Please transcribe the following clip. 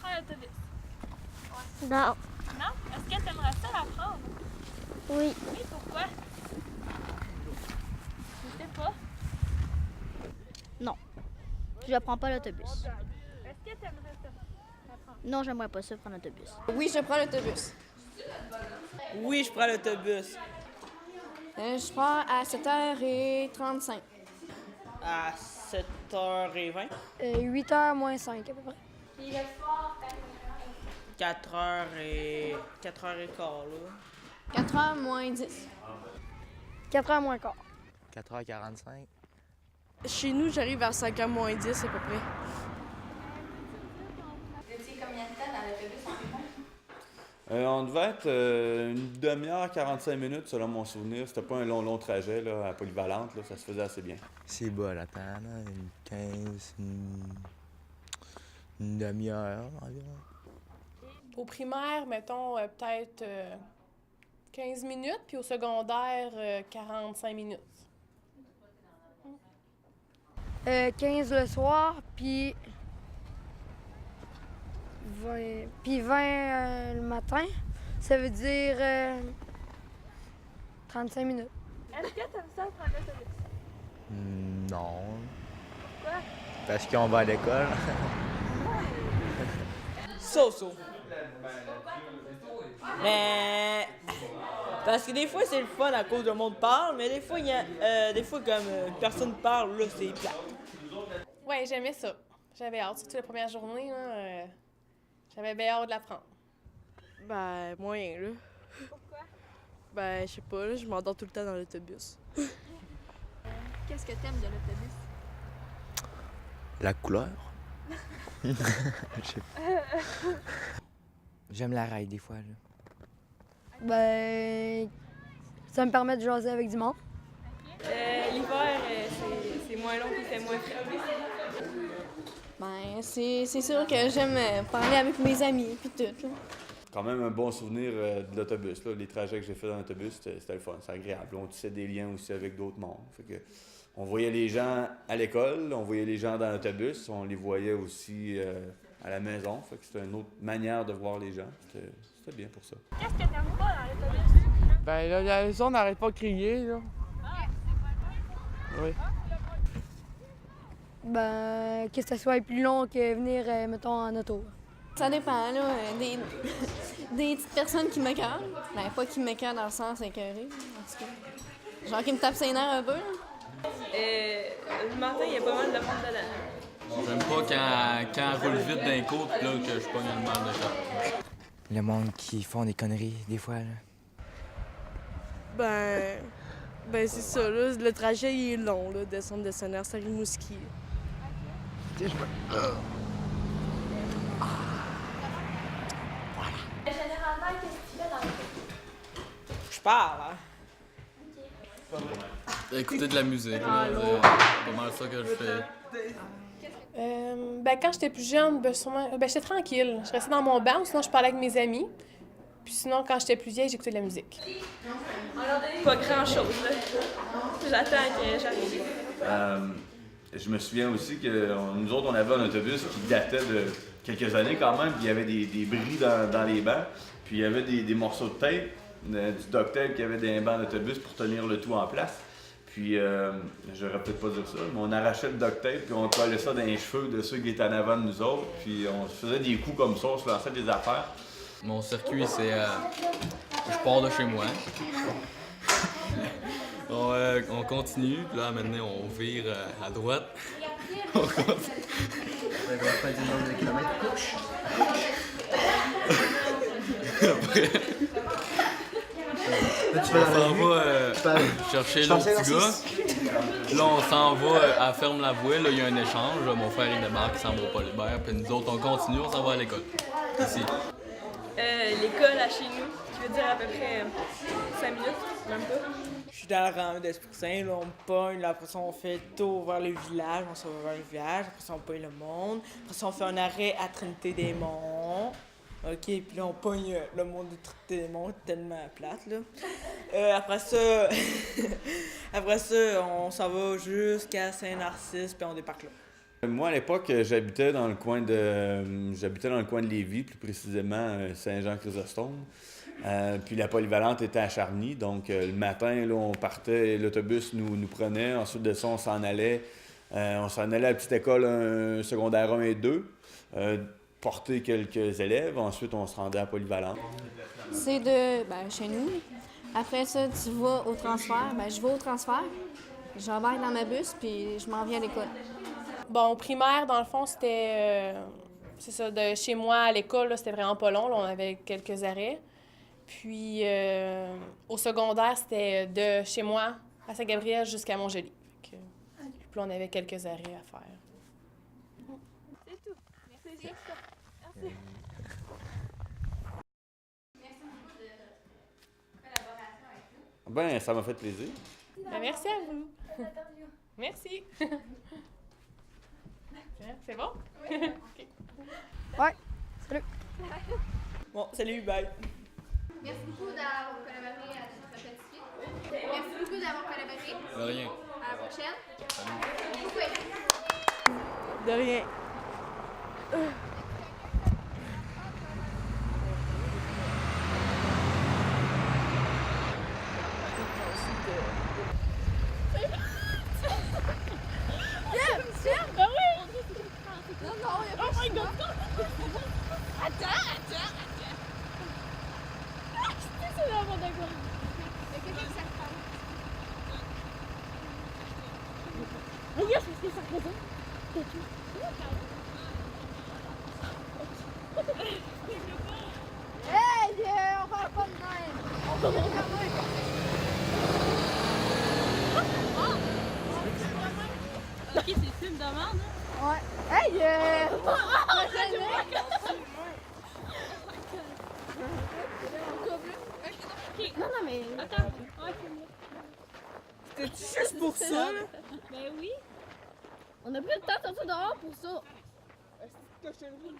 prendre l'autobus? Non. Non? Est-ce que tu aimerais ça l'apprendre? Oui. Oui, pourquoi? Je sais pas. Non. Je prends pas l'autobus. Est-ce que tu aimerais ça l'apprendre? Non, j'aimerais pas ça prendre l'autobus. Oui, je prends l'autobus. Oui, je prends l'autobus. Je pars à 7h35. À 7h20. 8h moins 5 à peu près. 4h15, là. 4h moins 10. 4h moins quart. 4h45. Chez nous, j'arrive vers 5h moins 10 à peu près. Vous étiez combien de temps dans l'autobus environ? On devait être une demi-heure, 45 minutes selon mon souvenir. C'était pas un long trajet là, à Polyvalente, là, ça se faisait assez bien. C'est bas la temps, là. Une 15, une demi-heure environ. Au primaire, mettons peut-être 15 minutes, puis au secondaire, 45 minutes. 15 le soir, puis 20, le matin. Ça veut dire 35 minutes. Est-ce que tu aimes ça prendre l'autobus? Non. Pourquoi? Parce qu'on va à l'école. So-so. Mais. Parce que des fois, c'est le fun à cause que le monde parle, mais des fois, il y a. Des fois, comme personne parle, là, c'est plate. Ouais, j'aimais ça. J'avais hâte, surtout la première journée, là, j'avais bien hâte de l'apprendre. Ben, moyen, là. Pourquoi? Ben, je sais pas, là, je m'endors tout le temps dans l'autobus. Qu'est-ce que tu aimes de l'autobus? La couleur. Je sais pas. J'aime la rail des fois, là. Ben, ça me permet de jaser avec du monde. L'hiver, c'est moins long et c'est moins frais. Ben, c'est sûr que j'aime parler avec mes amis puis tout. Là. Quand même un bon souvenir de l'autobus. Là. Les trajets que j'ai fait dans l'autobus, c'était le fun, c'est agréable. On tissait des liens aussi avec d'autres mondes. Fait que, on voyait les gens à l'école, on voyait les gens dans l'autobus, on les voyait aussi à la maison. Fait que c'était une autre manière de voir les gens. C'était bien pour ça. Qu'est-ce que tu n'aimes pas dans l'autobus? Ben là, la maison n'arrête pas de crier, là. Oui. Ben, que ça soit plus long que venir, mettons, en auto. Ça dépend, là. Des petites personnes qui m'écœurent. Ben, pas qui m'écœurent dans le sens écœuré, en tout cas. Genre qui me tapent ses nerfs un peu, là. Le matin, il y a pas mal de monde dedans. J'aime pas quand elle roule vite d'un coup, puis là, que je pogne le mal de cœur. Le monde qui font des conneries, des fois, là. Ben c'est ça, là. Le trajet, il est long, là, descendre de Sonneur, ça Rimouski. Généralement, qu'est-ce que tu fais dans l'autobus? Je parle, hein? Écouter de la musique, là, c'est pas mal ça que je fais. Ben, quand j'étais plus jeune, j'étais tranquille. Je restais dans mon banc, ou sinon je parlais avec mes amis. Puis sinon, quand j'étais plus vieille, j'écoutais de la musique. Pas grand-chose, là. J'attends que j'arrive. Je me souviens aussi que nous autres, on avait un autobus qui datait de quelques années quand même, puis il y avait des bris dans les bancs, puis il y avait des morceaux de tape, du duct tape qu'il y avait dans les bancs d'autobus pour tenir le tout en place. Puis, j'aurais peut-être pas dire ça, mais on arrachait le duct tape, puis on collait ça dans les cheveux de ceux qui étaient en avant de nous autres, puis on se faisait des coups comme ça, on se lançait des affaires. Mon circuit, c'est... je pars de chez moi. On continue, puis là, maintenant, on vire à droite. On continue. Après... On s'en va chercher l'autre petit gars. Là, on s'en va à Ferme-la-Voie. Là, il y a un échange. Là, mon frère, il débarque, il s'en va pas Polybert. Puis nous autres, on continue, on s'en va à l'école. Ici. L'école à chez nous, qui veut dire à peu près 5 minutes, même pas. Je suis dans le rang d'Esprit Saint, là, on me pogne, là, après ça, on fait le tour vers le village, on s'en va vers le village, après ça, on pogne le monde, après ça, on fait un arrêt à Trinité-des-Monts. OK, puis là, on pogne le monde de Trinité-des-Monts, tellement plate, là. Après ça, après ça, on s'en va jusqu'à Saint-Narcisse, puis on débarque là. Moi, à l'époque, j'habitais dans le coin de Lévis, plus précisément Saint-Jean-Chrysostome. Puis la polyvalente était à Charny, donc le matin, là, on partait, l'autobus nous prenait. Ensuite de ça, on s'en allait à la petite école secondaire 1 et 2, porter quelques élèves. Ensuite, on se rendait à polyvalente. C'est chez nous. Après ça, tu vas au transfert. Je vais au transfert. J'embarque dans ma bus, puis je m'en viens à l'école. Bon, au primaire, dans le fond, c'était... c'est ça, de chez moi à l'école, là, c'était vraiment pas long. Là, on avait quelques arrêts. Puis au secondaire, c'était de chez moi à Saint-Gabriel jusqu'à Montjoli. Puis là, on avait quelques arrêts à faire. C'est tout. Merci. Merci. Merci beaucoup de collaboration avec nous. Ben, ça m'a fait plaisir. Merci à vous. Merci. C'est bon? Oui. Okay. Ouais. Salut. Bon, salut, bye. Merci beaucoup d'avoir collaboré à notre petite suite. Merci beaucoup d'avoir collaboré. De rien. À la prochaine. Salut. Oui. De rien. C'était juste pour ça, là? Ben oui. On a pris le temps de sortir dehors pour ça. Est-ce que je te le dis?